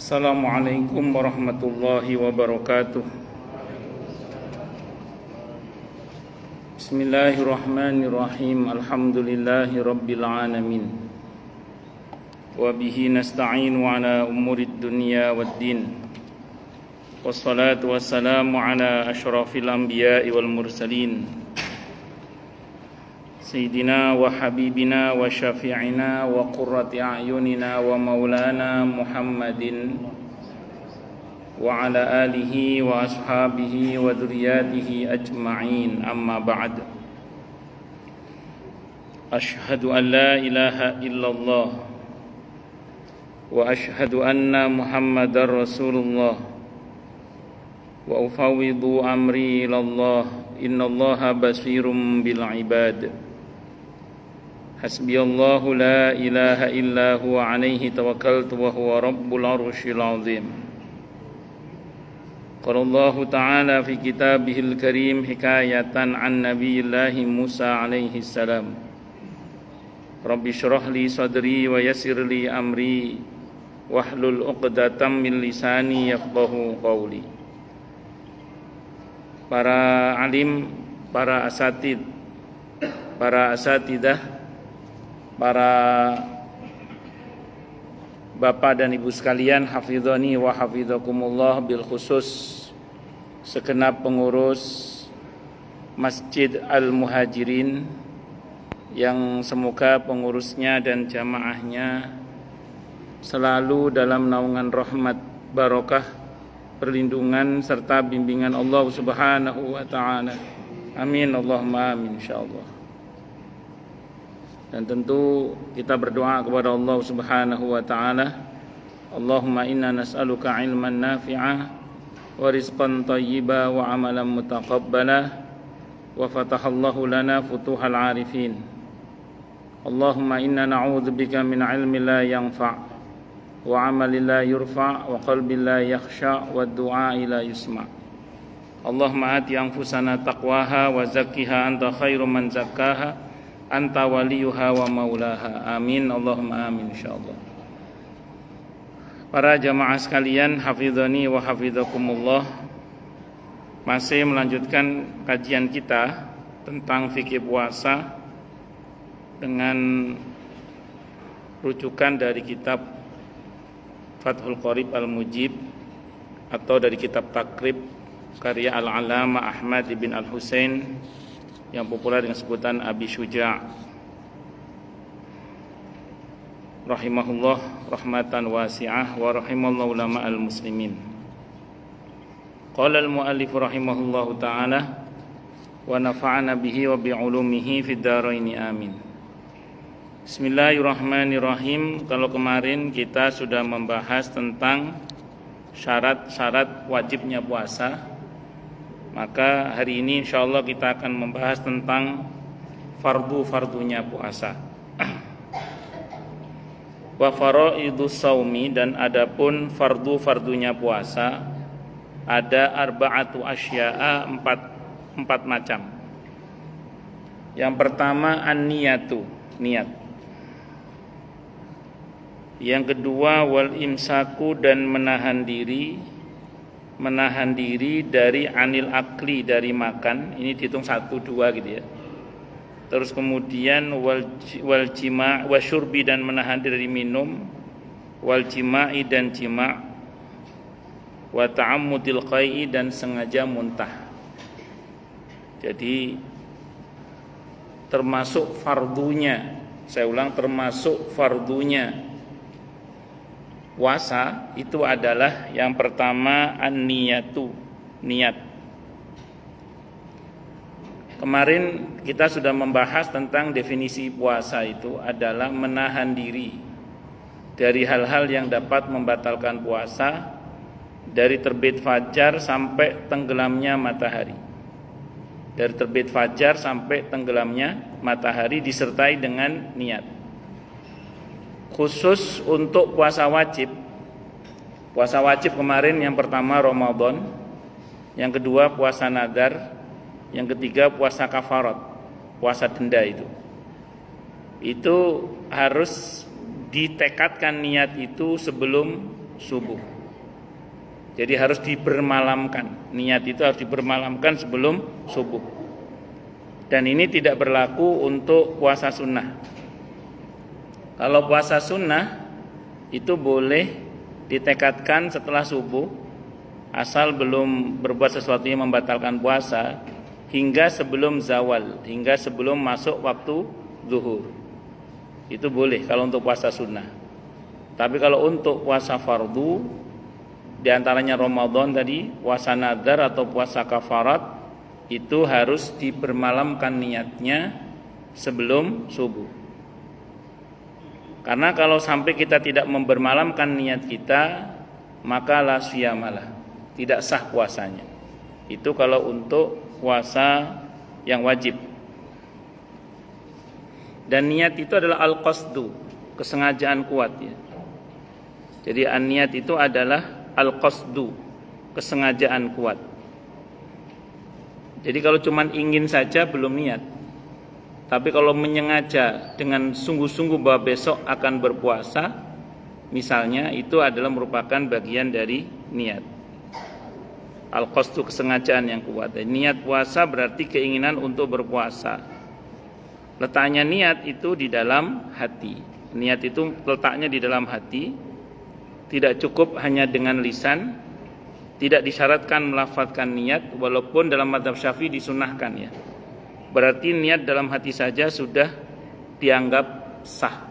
Assalamualaikum warahmatullahi wabarakatuh. Bismillahirrahmanirrahim. Alhamdulillahi rabbil alamin. Wa bihi nasta'inu ala umurid dunya waddin. Wassalatu wassalamu ala asyrafil anbiya'i wal mursalin. Sayyidina wa habibina wa syafi'ina wa qurrati a'yunina wa maulana Muhammadin wa ala alihi wa ashabihi wa dhurriyyatihi ajma'in, amma ba'd. Ashhadu an la ilaha illallah wa ashhadu anna Muhammadar Rasulullah wa ufawwidu amri ilallah, innallaha basirum bil ibad. Hasbiyallahu la ilaha illa huwa alaihi tawakkaltu wa huwa rabbul arsyil azim. Qala Allah ta'ala fi kitabihil karim hikayatan an nabiyillahi Musa alaihi salam. Rabbi shrah li sadri wa yassir li amri wahlul 'uqdatam min lisani yafqahu qawli. Para alim, para asatidah, para bapak dan ibu sekalian, hafizani wa hafizakumullah, bil khusus segenap pengurus Masjid Al-Muhajirin yang semoga pengurusnya dan jamaahnya selalu dalam naungan rahmat, barokah, perlindungan serta bimbingan Allah Subhanahu wa taala. Amin Allahumma amin insyaallah. Dan tentu kita berdoa kepada Allah Subhanahu wa taala, Allahumma inna nas'aluka ilman nafi'ah wa rizqan thayyiba wa amalan mutaqabbala wa fatahallahu lana futuhal arifin. Allahumma inna na'udzubika min ilmin la yanfa' wa amalin la yurfa' wa qalbin la yakhsha' wa du'a'i la yusma'. Allahumma ati anfusana taqwaha wa zakkiha anta khairu man zakkaha anta waliyuha wa maulaha. Amin Allahumma amin insyaallah. Para jamaah sekalian, hafizani wa hafizakumullah, masih melanjutkan kajian kita tentang fikih puasa dengan rujukan dari kitab Fathul Qorib Al-Mujib atau dari kitab Takrib karya Al-Alama Ahmad ibn Al-Husain yang populer dengan sebutan Abi Syuja' rahimahullah rahmatan wasi'ah wa rahimallahu ulama al-muslimin. Qala al-muallif rahimahullahu ta'ala wa nafa'ana bihi wa bi'ulumihi fid dharaini amin. Bismillahirrahmanirrahim. Kalau kemarin kita sudah membahas tentang syarat-syarat wajibnya puasa, maka hari ini insyaallah kita akan membahas tentang fardu-fardunya puasa. Wa faraidus shaumi, dan adapun fardu-fardunya puasa ada arba'atu asya'a, empat macam. Yang pertama an-niyatu, niat. Yang kedua wal imsaku, dan menahan diri dari anil akli, dari makan. Ini dihitung 1, 2 gitu ya. Terus kemudian wal jima' wasyurbi, dan menahan diri dari minum, wal jima'i, dan jima', wa ta'ammudil qai'i, dan sengaja muntah. Jadi termasuk fardunya, saya ulang, termasuk fardunya puasa itu adalah yang pertama an-niyatu, niat. Kemarin kita sudah membahas tentang definisi puasa itu adalah menahan diri dari hal-hal yang dapat membatalkan puasa dari terbit fajar sampai tenggelamnya matahari. Dari terbit fajar sampai tenggelamnya matahari disertai dengan niat. Khusus untuk puasa wajib. Puasa wajib kemarin yang pertama Ramadan, yang kedua puasa nadar, yang ketiga puasa kafarat, puasa denda itu harus ditekadkan niat itu sebelum subuh. Jadi harus dibermalamkan. Niat itu harus dibermalamkan sebelum subuh. Dan ini tidak berlaku untuk puasa sunnah. Kalau puasa sunnah itu boleh ditekadkan setelah subuh, asal belum berbuat sesuatu yang membatalkan puasa, hingga sebelum zawal, hingga sebelum masuk waktu zuhur. Itu boleh kalau untuk puasa sunnah. Tapi kalau untuk puasa fardu, di antaranya Ramadan tadi, puasa nadar atau puasa kafarat, itu harus dibermalamkan niatnya sebelum subuh. Karena kalau sampai kita tidak membermalamkan niat kita, maka la siyamalah, tidak sah puasanya. Itu kalau untuk puasa yang wajib. Dan niat itu adalah al-qasdu, kesengajaan kuat ya. Jadi niat itu adalah al-qasdu, kesengajaan kuat. Jadi kalau cuma ingin saja belum niat. Tapi kalau menyengaja dengan sungguh-sungguh bahwa besok akan berpuasa, misalnya, itu adalah merupakan bagian dari niat. Al-qasdu, kesengajaan yang kuat. Niat puasa berarti keinginan untuk berpuasa. Letaknya niat itu di dalam hati. Niat itu letaknya di dalam hati. Tidak cukup hanya dengan lisan, tidak disyaratkan melafadzkan niat, walaupun dalam mazhab Syafi'i disunahkan ya. Berarti niat dalam hati saja sudah dianggap sah.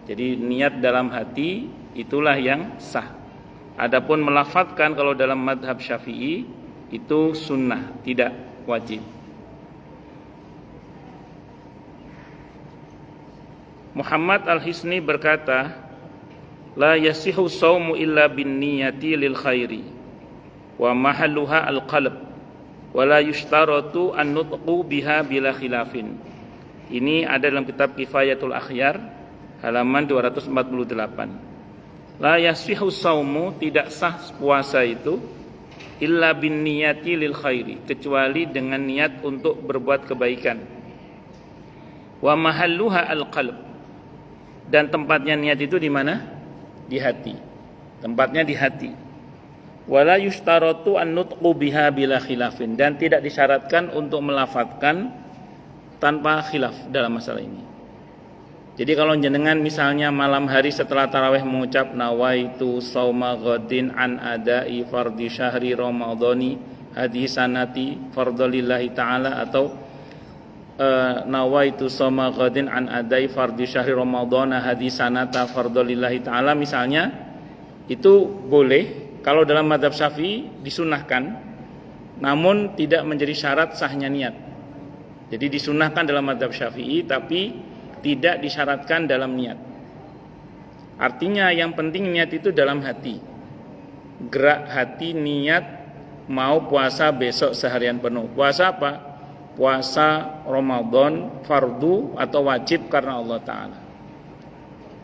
Jadi niat dalam hati itulah yang sah. Adapun melafadzkan kalau dalam mazhab Syafi'i itu sunnah, tidak wajib. Muhammad Al-Hisni berkata, la yasihu shaumu illa bin niyati lil khairi wa mahalluha al-qalb wa la yushtaratu an nutqu biha bila khilafin. Ini ada dalam kitab Kifayatul Akhyar halaman 248. La yasihu shaumu, tidak sah puasa itu, illa bin niyati lil khairi, kecuali dengan niat untuk berbuat kebaikan. Wa mahalluha al-qalb, dan tempatnya niat itu di mana? Di hati. Tempatnya di hati. Wala yushtaratu an nutqu biha bila khilafin, dan tidak disyaratkan untuk melafadzkan tanpa khilaf dalam masalah ini. Jadi kalau jenengan misalnya malam hari setelah tarawih mengucap nawaitu shauma ghadin an adai fardhi syahri ramadhani hadhihi sanati fardhalillahi ta'ala, atau nawaitu shauma ghadin an adai fardhi syahri ramadhana hadhihi sanata fardhalillahi ta'ala misalnya, itu boleh. Kalau dalam mazhab Syafi'i disunahkan, namun tidak menjadi syarat sahnya niat. Jadi disunahkan dalam mazhab Syafi'i tapi tidak disyaratkan dalam niat. Artinya yang penting niat itu dalam hati. Gerak hati niat mau puasa besok seharian penuh. Puasa apa? Puasa Ramadan fardu atau wajib karena Allah Ta'ala.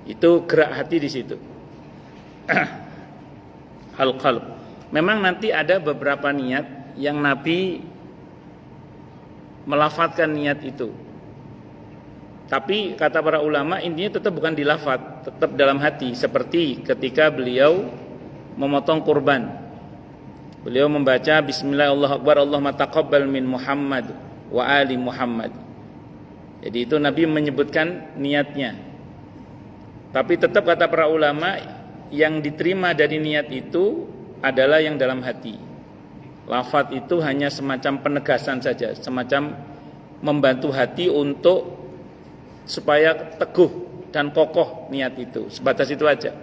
Itu gerak hati di situ. Al-qalb. Memang nanti ada beberapa niat yang Nabi melafadzkan niat itu. Tapi kata para ulama, intinya tetap bukan dilafadz, tetap dalam hati. Seperti ketika beliau memotong kurban, beliau membaca Bismillahirrahmanirrahim, Allahumma taqabbal min Muhammad wa ali Muhammad. Jadi itu Nabi menyebutkan niatnya. Tapi tetap kata para ulama, yang diterima dari niat itu adalah yang dalam hati. Lafadz itu hanya semacam penegasan saja, semacam membantu hati untuk supaya teguh dan kokoh niat itu. Sebatas itu aja.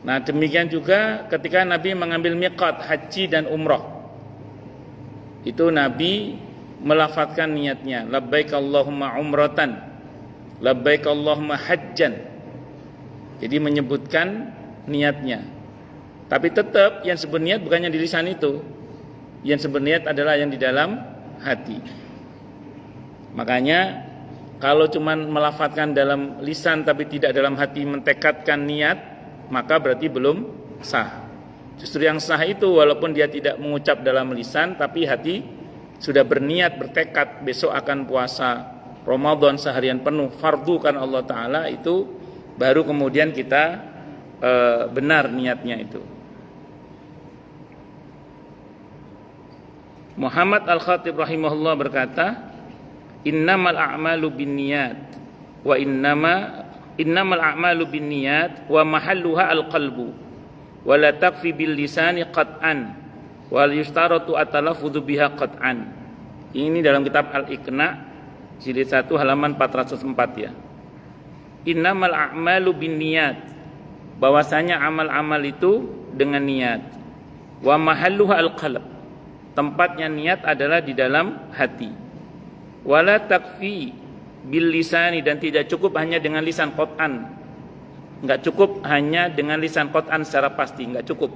Nah, demikian juga ketika Nabi mengambil miqat haji dan umrah, itu Nabi melafadzkan niatnya, labbaik Allahumma umratan, labbaik Allahumma hajjan. Jadi menyebutkan niatnya. Tapi tetap yang sebenarnya bukannya di lisan itu. Yang sebenarnya adalah yang di dalam hati. Makanya kalau cuma melafadzkan dalam lisan tapi tidak dalam hati mentekadkan niat, maka berarti belum sah. Justru yang sah itu walaupun dia tidak mengucap dalam lisan, tapi hati sudah berniat, bertekad besok akan puasa Ramadan seharian penuh fardu karena Allah Ta'ala, itu baru kemudian kita benar niatnya itu. Muhammad Al-Khatib rahimahullah berkata, innamal a'malu binniyat wa innamal a'malu binniyat wa mahalluha al-qalbu wa la takfi bil lisani qat'an wal yustaratu at-talaffudzu biha qat'an. Ini dalam kitab Al-Iqna jilid 1 halaman 404 ya. Innamal a'malu binniyat, bahwasanya amal-amal itu dengan niat. Wa mahalluha al-qalb, tempatnya niat adalah di dalam hati. Wala takfi bil lisani, dan tidak cukup hanya dengan lisan qat'an. Enggak cukup hanya dengan lisan qat'an secara pasti, enggak cukup.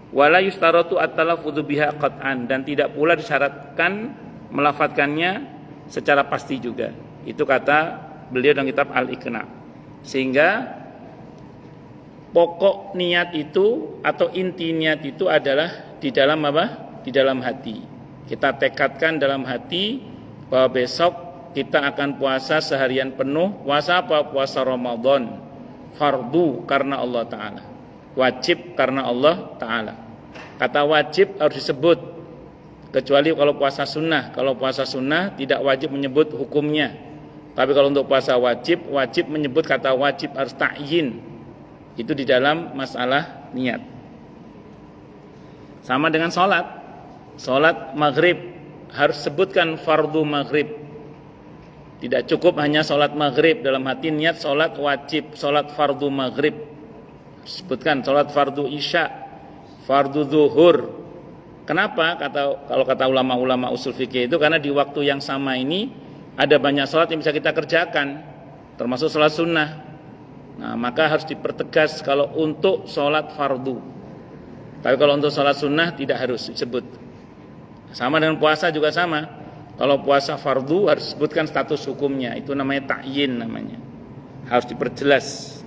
Wala yustaratu at-talaffudzu biha qat'an, dan tidak pula disyaratkan melafadzkannya secara pasti juga. Itu kata beliau dalam kitab Al-Iqna. Sehingga pokok niat itu atau inti niat itu adalah di dalam apa? Di dalam hati. Kita tekadkan dalam hati bahwa besok kita akan puasa seharian penuh. Puasa apa? Puasa Ramadan. Fardu karena Allah Ta'ala, wajib karena Allah Ta'ala. Kata wajib harus disebut, kecuali kalau puasa sunnah. Kalau puasa sunnah tidak wajib menyebut hukumnya. Tapi kalau untuk puasa wajib, wajib menyebut kata wajib, harus ta'yin. Itu di dalam masalah niat. Sama dengan sholat. Sholat maghrib harus sebutkan fardu maghrib. Tidak cukup hanya sholat maghrib, dalam hati niat sholat wajib, sholat fardu maghrib. Sebutkan sholat fardu isya, fardu zuhur. Kenapa? Kalau kata ulama-ulama usul fikih itu karena di waktu yang sama ini ada banyak sholat yang bisa kita kerjakan, termasuk sholat sunnah. Nah, maka harus dipertegas kalau untuk sholat fardu. Tapi kalau untuk sholat sunnah tidak harus disebut. Sama dengan puasa juga sama. Kalau puasa fardu harus disebutkan status hukumnya. Itu namanya ta'yin namanya. Harus diperjelas.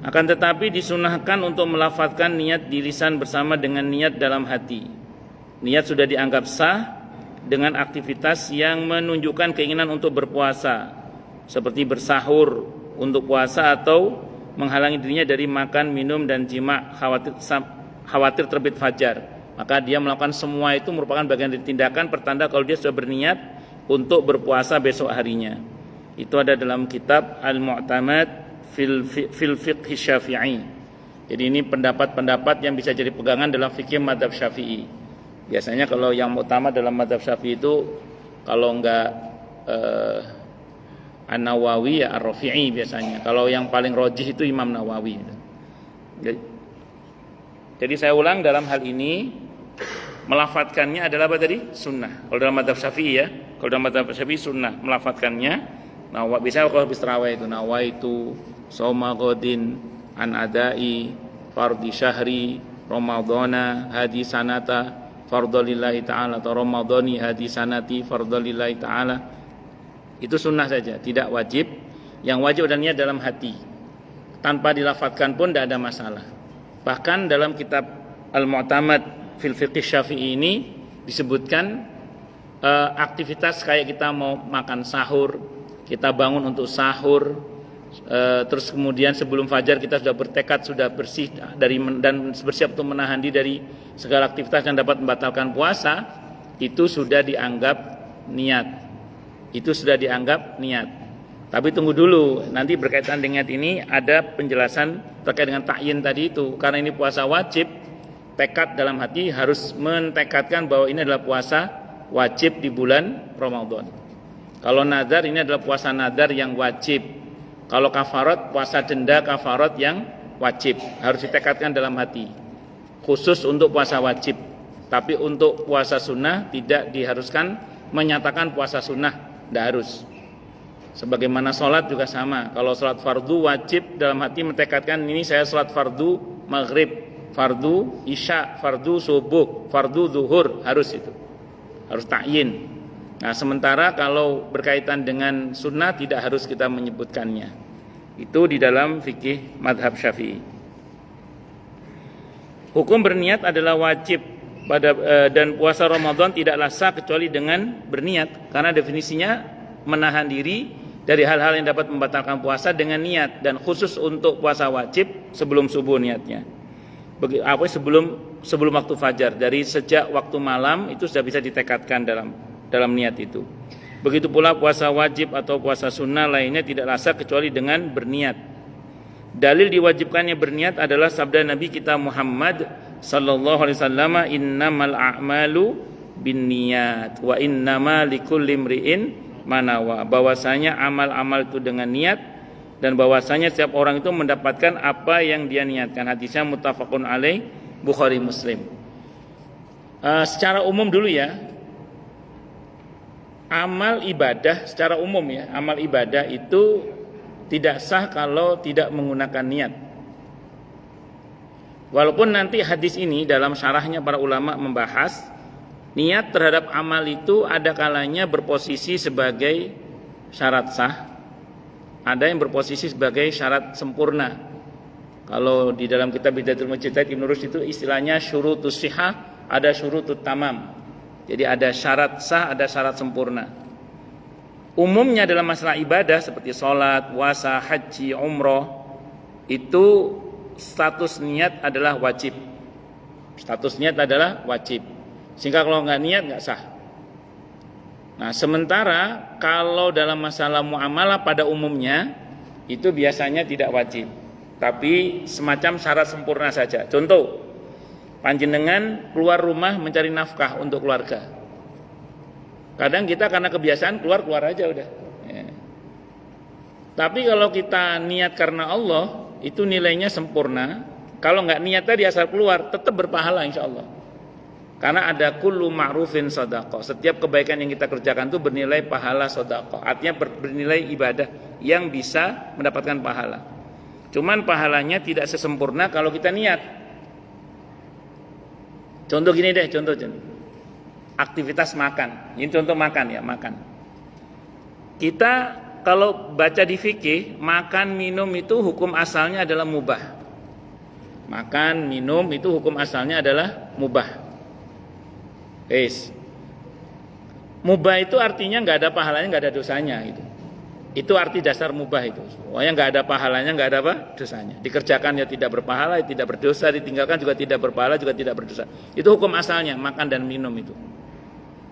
Akan tetapi disunahkan untuk melafadzkan niat di lisan bersama dengan niat dalam hati. Niat sudah dianggap sah dengan aktivitas yang menunjukkan keinginan untuk berpuasa, seperti bersahur untuk puasa atau menghalangi dirinya dari makan, minum, dan jima khawatir terbit fajar. Maka dia melakukan semua itu merupakan bagian dari tindakan pertanda kalau dia sudah berniat untuk berpuasa besok harinya. Itu ada dalam kitab Al-Mu'tamad fil Fiqh Syafi'i. Jadi ini pendapat-pendapat yang bisa jadi pegangan dalam fikih mazhab Syafi'i. Biasanya kalau yang utama dalam mazhab Syafi'i itu kalau enggak An-Nawawi ya Ar-Rafi'i biasanya. Kalau yang paling rajih itu Imam Nawawi. Jadi saya ulang, dalam hal ini melafadzkannya adalah apa tadi? Sunnah. Kalau dalam mazhab Syafi'i ya. Kalau dalam mazhab Syafi'i sunnah melafadzkannya. Nah, biasanya kalau habis tarawih itu nawaitu shauma ghadin an adai fardhi syahri ramadhana hadi sanata fardhalillahi ta'ala atau ramadhani hadi sanati fardhalillahi ta'ala. Itu sunnah saja, tidak wajib. Yang wajib adalah niat dalam hati. Tanpa dilafadzkan pun tidak ada masalah. Bahkan dalam kitab Al-Mu'tamad fil Fiqh Syafi'i ini disebutkan aktivitas kayak kita mau makan sahur, kita bangun untuk sahur, terus kemudian sebelum fajar kita sudah bertekad, sudah bersih dan bersiap untuk menahan diri dari segala aktivitas yang dapat membatalkan puasa, itu sudah dianggap niat. Itu sudah dianggap niat. Tapi tunggu dulu, nanti berkaitan dengan ini ada penjelasan terkait dengan ta'yin tadi itu. Karena ini puasa wajib, tekad dalam hati harus mentekadkan bahwa ini adalah puasa wajib di bulan Ramadan. Kalau nazar, ini adalah puasa nazar yang wajib. Kalau kafarat, puasa denda kafarat yang wajib. Harus ditekadkan dalam hati. Khusus untuk puasa wajib. Tapi untuk puasa sunnah tidak diharuskan menyatakan puasa sunnah. Tidak harus. Sebagaimana sholat juga sama. Kalau sholat fardu wajib dalam hati mentekadkan ini saya sholat fardu maghrib, fardu isya, fardu subuh, fardu zuhur, harus itu. Harus ta'yin. Nah, sementara kalau berkaitan dengan sunnah tidak harus kita menyebutkannya. Itu di dalam fikih madhab Syafi'i. Hukum berniat adalah wajib dan puasa Ramadan tidaklah sah kecuali dengan berniat, karena definisinya menahan diri dari hal-hal yang dapat membatalkan puasa dengan niat, dan khusus untuk puasa wajib sebelum subuh niatnya. sebelum waktu fajar. Dari sejak waktu malam itu sudah bisa ditekadkan dalam niat itu. Begitu pula puasa wajib atau puasa sunnah lainnya tidak sah kecuali dengan berniat. Dalil diwajibkannya berniat adalah sabda Nabi kita Muhammad sallallahu alaihi wasallam, innamal a'malu binniyat wa innama likulli imri'in ma nawa. Bahwasanya amal-amal itu dengan niat dan bahwasanya setiap orang itu mendapatkan apa yang dia niatkan. Hadisnya muttafaqun alaih, Bukhari Muslim. Secara umum dulu ya, amal ibadah secara umum ya, amal ibadah itu tidak sah kalau tidak menggunakan niat. Walaupun nanti hadis ini dalam syarahnya para ulama membahas niat terhadap amal itu ada kalanya berposisi sebagai syarat sah, ada yang berposisi sebagai syarat sempurna. Kalau di dalam kitab Bidayatul Mujtahid Ibnu Rushd itu istilahnya syurutus shihah, ada syurutut tamam. Jadi ada syarat sah, ada syarat sempurna. Umumnya dalam masalah ibadah seperti sholat, puasa, haji, umroh, itu status niat adalah wajib. Status niat adalah wajib. Sehingga kalau nggak niat nggak sah. Nah, sementara kalau dalam masalah muamalah pada umumnya itu biasanya tidak wajib, tapi semacam syarat sempurna saja. Contoh, panjenengan keluar rumah mencari nafkah untuk keluarga. Kadang kita karena kebiasaan keluar aja udah. Ya. Tapi kalau kita niat karena Allah, itu nilainya sempurna. Kalau nggak niat tadi asal keluar, tetap berpahala insya Allah. Karena ada kullu ma'rufin shadaqah. Setiap kebaikan yang kita kerjakan itu bernilai pahala shadaqah. Artinya bernilai ibadah yang bisa mendapatkan pahala. Cuman pahalanya tidak sesempurna kalau kita niat. Contoh gini deh, contoh. Aktivitas makan. Ini contoh makan ya, makan. Kita kalau baca di fikih, makan minum itu hukum asalnya adalah mubah. Makan minum itu hukum asalnya adalah mubah. Mubah itu artinya nggak ada pahalanya, nggak ada dosanya gitu. Itu arti dasar mubah itu. Pokoknya nggak ada pahalanya, nggak ada apa? Dosanya. Dikerjakan ya tidak berpahala, ya tidak berdosa. Ditinggalkan juga tidak berpahala, juga tidak berdosa. Itu hukum asalnya, makan dan minum itu.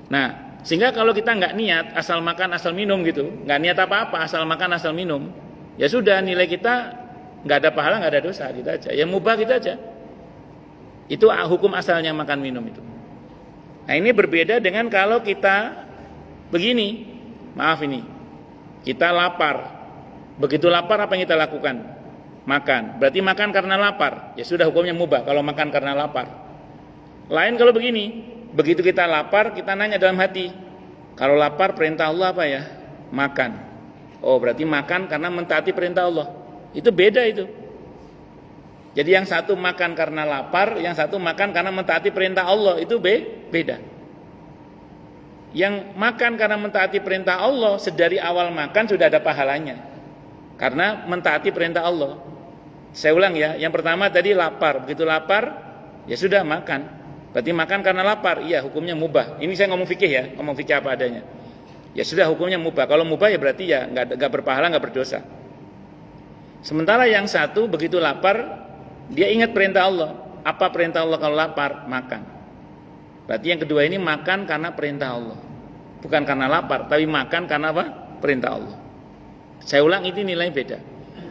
Nah, sehingga kalau kita nggak niat, asal makan, asal minum gitu, nggak niat apa-apa, asal makan, asal minum, ya sudah nilai kita nggak ada pahala, nggak ada dosa, gitu aja. Ya mubah gitu aja. Itu hukum asalnya makan minum itu. Nah, ini berbeda dengan kalau kita begini, maaf ini, kita lapar. Begitu lapar apa yang kita lakukan? Makan. Berarti makan karena lapar. Ya sudah hukumnya mubah kalau makan karena lapar. Lain kalau begini. Begitu kita lapar, kita nanya dalam hati, kalau lapar perintah Allah apa ya? Makan. Oh, berarti makan karena mentaati perintah Allah. Itu beda itu. Jadi yang satu makan karena lapar, yang satu makan karena mentaati perintah Allah. Itu beda. Yang makan karena mentaati perintah Allah, sedari awal makan sudah ada pahalanya. Karena mentaati perintah Allah. Saya ulang ya, yang pertama tadi lapar. Begitu lapar, ya sudah makan. Berarti makan karena lapar, iya hukumnya mubah. Ini saya ngomong fikih ya, ngomong fikih apa adanya. Ya sudah hukumnya mubah. Kalau mubah ya berarti ya nggak berpahala, nggak berdosa. Sementara yang satu begitu lapar, dia ingat perintah Allah. Apa perintah Allah kalau lapar? Makan. Berarti yang kedua ini makan karena perintah Allah, bukan karena lapar, tapi makan karena apa? Perintah Allah. Saya ulang, itu nilai beda.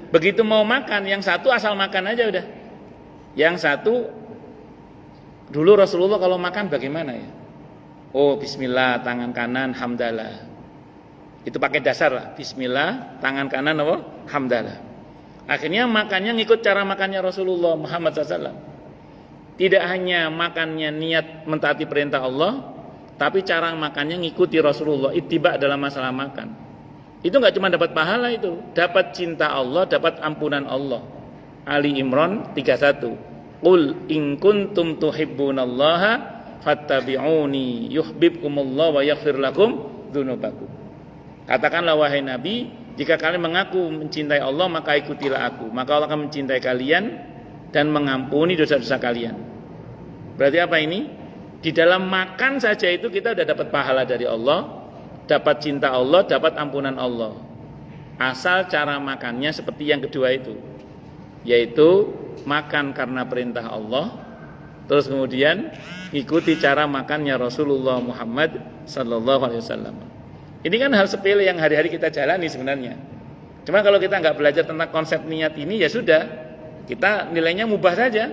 Begitu mau makan, yang satu asal makan aja udah. Yang satu dulu Rasulullah kalau makan bagaimana ya? Oh, bismillah, tangan kanan, hamdalah. Itu pakai dasar lah. Bismillah, tangan kanan apa? Hamdalah. Akhirnya makannya ngikut cara makannya Rasulullah Muhammad SAW. Tidak hanya makannya niat mentaati perintah Allah, tapi cara makannya ngikuti Rasulullah. Ittiba dalam masalah makan. Itu nggak cuma dapat pahala itu, dapat cinta Allah, dapat ampunan Allah. Ali Imran 31. Qul in kuntum tuhibbunallaha fattabi'uni yuhibbukumullah wa yaghfir lakum dzunubakum. Katakanlah wahai Nabi, jika kalian mengaku mencintai Allah, maka ikutilah aku, maka Allah akan mencintai kalian dan mengampuni dosa-dosa kalian. Berarti apa ini? Di dalam makan saja itu kita sudah dapat pahala dari Allah, dapat cinta Allah, dapat ampunan Allah. Asal cara makannya seperti yang kedua itu, yaitu makan karena perintah Allah, terus kemudian ikuti cara makannya Rasulullah Muhammad sallallahu alaihi wasallam. Ini kan hal sepele yang hari-hari kita jalani sebenarnya. Cuma kalau kita nggak belajar tentang konsep niat ini, ya sudah, kita nilainya mubah saja.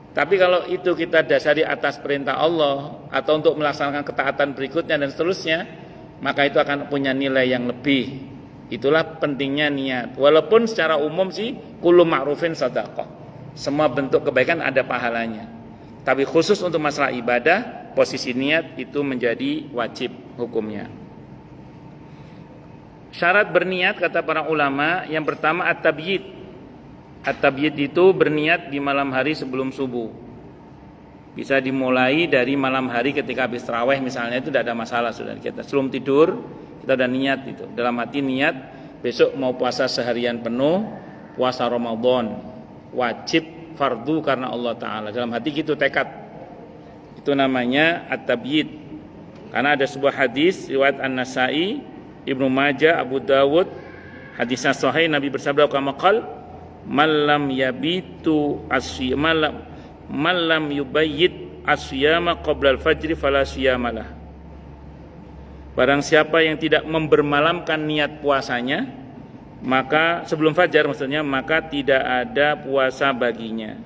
Tapi kalau itu kita dasari atas perintah Allah atau untuk melaksanakan ketaatan berikutnya dan seterusnya, maka itu akan punya nilai yang lebih. Itulah pentingnya niat. Walaupun secara umum sih kullu ma'rufin shadaqah. Semua bentuk kebaikan ada pahalanya. Tapi khusus untuk masalah ibadah, posisi niat itu menjadi wajib hukumnya. Syarat berniat kata para ulama, yang pertama at-tabyid. At-tabyid itu berniat di malam hari sebelum subuh. Bisa dimulai dari malam hari ketika habis tarawih misalnya, itu tidak ada masalah sudah. Kita sebelum tidur kita udah niat itu. Dalam hati niat besok mau puasa seharian penuh, puasa Ramadan, wajib fardu karena Allah Ta'ala. Dalam hati gitu tekad. Itu namanya at-tabyid. Karena ada sebuah hadis riwayat An-Nasa'i, Ibnu Majah, Abu Dawud, hadisnya sahih, Nabi bersabda kama qala malam yabitu asyama malam yubayyit asyama qabla al-fajri fala siyamalah. Barang siapa yang tidak membermalamkan niat puasanya, maka sebelum fajar maksudnya, maka tidak ada puasa baginya.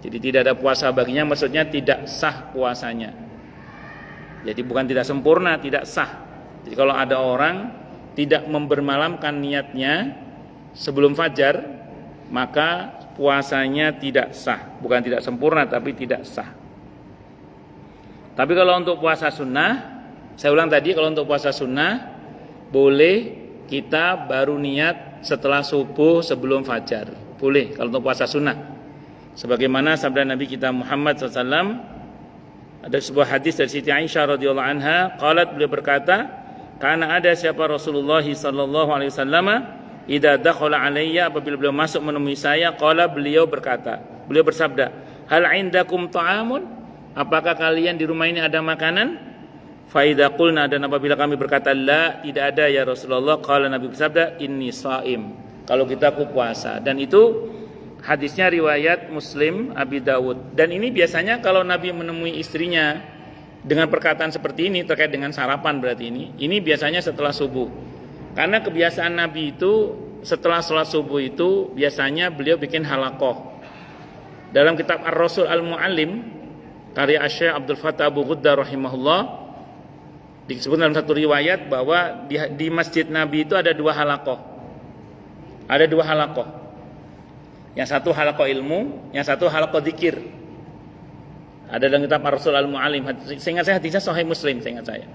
Jadi tidak ada puasa baginya maksudnya tidak sah puasanya. Jadi bukan tidak sempurna, tidak sah. Jadi kalau ada orang tidak membermalamkan niatnya sebelum fajar, maka puasanya tidak sah. Bukan tidak sempurna, tapi tidak sah. Tapi kalau untuk puasa sunnah, saya ulang tadi, kalau untuk puasa sunnah boleh kita baru niat setelah subuh sebelum fajar. Boleh kalau untuk puasa sunnah. Sebagaimana sabda Nabi kita Muhammad SAW, ada sebuah hadis dari Siti Aisyah radhiyallahu anha, qalat, beliau berkata, karena ada siapa Rasulullah sallallahu alaihi wasallam idza dakhala alayya, apabila beliau masuk menemui saya, qala, beliau berkata, beliau bersabda, hal indakum ta'amun, apakah kalian di rumah ini ada makanan? Fa idza qulna, dan apabila kami berkata la, tidak ada ya Rasulullah, qala, Nabi bersabda, inni shaim, kalau kita puasa. Dan itu hadisnya riwayat Muslim, Abi Dawud. Dan ini biasanya kalau Nabi menemui istrinya dengan perkataan seperti ini terkait dengan sarapan, berarti ini biasanya setelah subuh. Karena kebiasaan Nabi itu setelah sholat subuh itu biasanya beliau bikin halaqah. Dalam kitab Ar-Rasul Al-Mu'allim karya Syekh Abdul Fattah Abu Ghudda rahimahullah, disebut dalam satu riwayat bahwa di masjid Nabi itu ada dua halaqah. Ada dua halaqah. Yang satu halaqah ilmu, yang satu halaqah zikir. Ada dalam kitab Ar-Rasul Al-Mu'allim. Seingat saya hadisnya Sahih Muslim, seingat saya.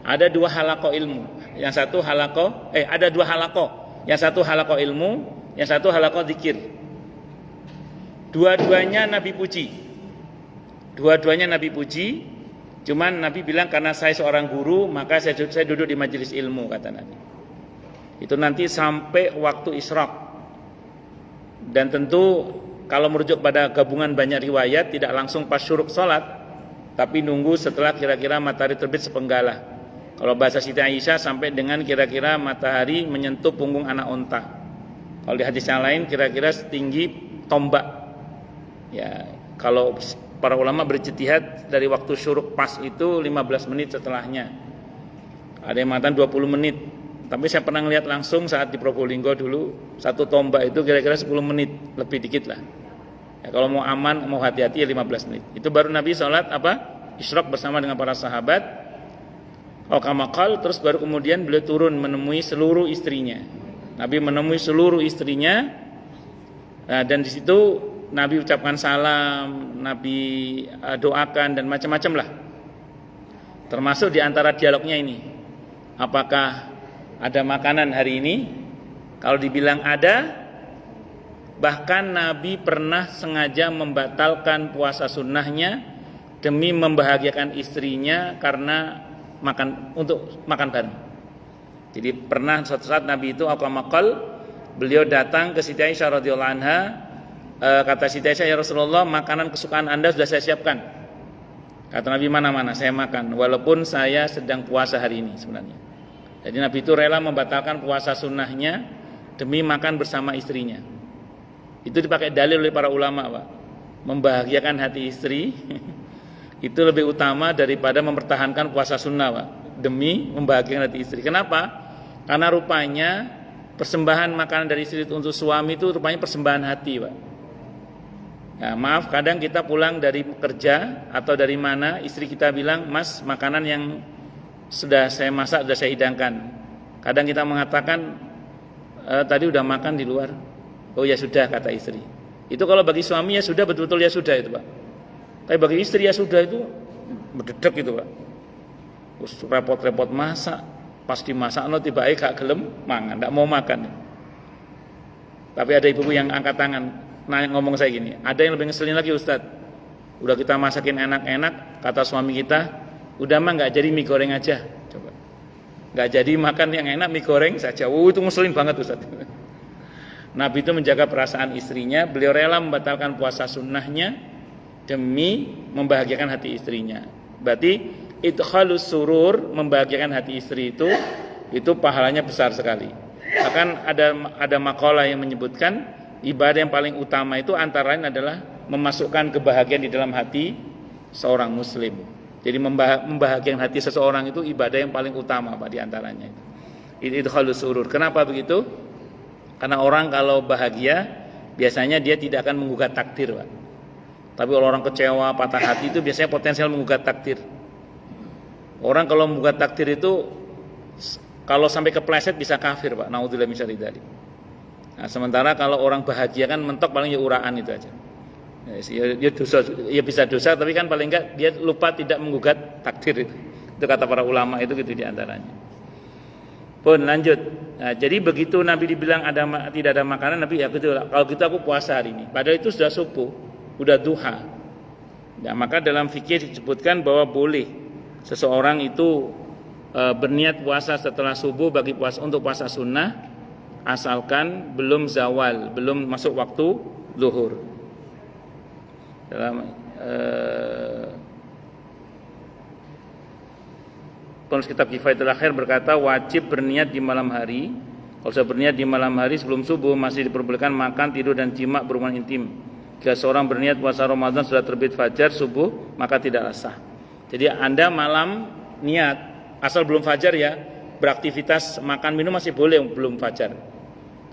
Ada dua halaqah ilmu. Yang satu halaqah ada dua halaqah. Yang satu halaqah ilmu, yang satu halaqah zikir. Dua-duanya Nabi puji. Dua-duanya Nabi puji. Cuman Nabi bilang karena saya seorang guru, maka saya duduk di majelis ilmu, kata Nabi. Itu nanti sampai waktu isyraq. Dan tentu kalau merujuk pada gabungan banyak riwayat, tidak langsung pas syuruk sholat, tapi nunggu setelah kira-kira matahari terbit sepenggalah. Kalau bahasa Siti Aisyah sampai dengan kira-kira matahari menyentuh punggung anak unta. Kalau di hadis yang lain kira-kira setinggi tombak. Ya, kalau para ulama berijtihad dari waktu syuruk pas itu 15 menit setelahnya. Ada yang mengatakan 20 menit. Tapi saya pernah lihat langsung saat di Probolinggo dulu, satu tombak itu kira-kira 10 menit, lebih dikit lah. Ya, kalau mau aman, mau hati-hati ya 15 menit. Itu baru Nabi sholat isyraq bersama dengan para sahabat. Kamakal, terus baru kemudian beliau turun menemui seluruh istrinya. Nabi menemui seluruh istrinya. Nah, dan di situ Nabi ucapkan salam, Nabi doakan dan macam-macam lah. Termasuk di antara dialognya ini, apakah ada makanan hari ini? Kalau dibilang ada, bahkan Nabi pernah sengaja membatalkan puasa sunnahnya demi membahagiakan istrinya karena untuk makan bareng. Jadi pernah suatu saat Nabi itu beliau datang ke Siti Aisyah radhiyallahu anha, kata Siti Aisyah, ya Rasulullah, makanan kesukaan Anda sudah saya siapkan. Kata Nabi, mana-mana saya makan walaupun saya sedang puasa hari ini sebenarnya. Jadi Nabi itu rela membatalkan puasa sunnahnya demi makan bersama istrinya. Itu dipakai dalil oleh para ulama, Pak. Membahagiakan hati istri itu lebih utama daripada mempertahankan puasa sunnah, Pak. Demi membahagiakan hati istri. Kenapa? Karena rupanya persembahan makanan dari istri untuk suami itu rupanya persembahan hati, Pak. Nah, maaf, kadang kita pulang dari kerja atau dari mana, istri kita bilang, "Mas, makanan yang sudah saya masak, sudah saya hidangkan." Kadang kita mengatakan, "Tadi udah makan di luar." "Oh ya sudah," kata istri. Itu kalau bagi suami ya sudah, betul-betul ya sudah itu, Pak. Tapi bagi istri ya sudah itu berdedek itu, Pak. Terus repot-repot masak, pas dimasak tiba-tiba gak gelem mangan, gak mau makan. Tapi ada ibu yang angkat tangan, ngomong saya gini, "Ada yang lebih ngeselin lagi, Ustadz. Udah kita masakin enak-enak, kata suami kita, udah mah gak jadi mie goreng aja." Coba, gak jadi makan yang enak, mie goreng saja. Itu ngeselin banget, Ustadz. Nabi itu menjaga perasaan istrinya. Beliau rela membatalkan puasa sunnahnya demi membahagiakan hati istrinya. Berarti idkhalus surur, membahagiakan hati istri itu pahalanya besar sekali. Bahkan ada makalah yang menyebutkan ibadah yang paling utama itu antara lain adalah memasukkan kebahagiaan di dalam hati seorang muslim. Jadi membahagiakan hati seseorang itu ibadah yang paling utama, Pak, di antaranya itu. Idkhalus surur. Kenapa begitu? Karena orang kalau bahagia biasanya dia tidak akan menggugat takdir, Pak. Tapi kalau orang kecewa, patah hati itu biasanya potensial menggugat takdir. Orang kalau menggugat takdir itu kalau sampai kepleset bisa kafir, Pak. Naudzubillah min dzalik. Nah, sementara kalau orang bahagia kan mentok paling ya uraan itu aja. Ya dosa, ya bisa dosa, tapi kan paling enggak dia lupa tidak menggugat takdir itu. Itu kata para ulama itu gitu di antaranya. Pun lanjut. Nah, jadi begitu Nabi dibilang tidak ada makanan, Nabi ya betul. Kalau gitu aku puasa hari ini. Padahal itu sudah subuh, sudah duha. Nah, maka dalam fikih disebutkan bahwa boleh seseorang itu berniat puasa setelah subuh untuk puasa sunnah, asalkan belum zawal, belum masuk waktu zuhur. Dalam penulis kitab Kifayatul Akhir berkata wajib berniat di malam hari. Kalau sudah berniat di malam hari sebelum subuh masih diperbolehkan makan, tidur dan jima berhubungan intim. Jika seorang berniat puasa Ramadan sudah terbit fajar subuh maka tidaklah sah. Jadi Anda malam niat asal belum fajar ya, beraktivitas makan minum masih boleh belum fajar.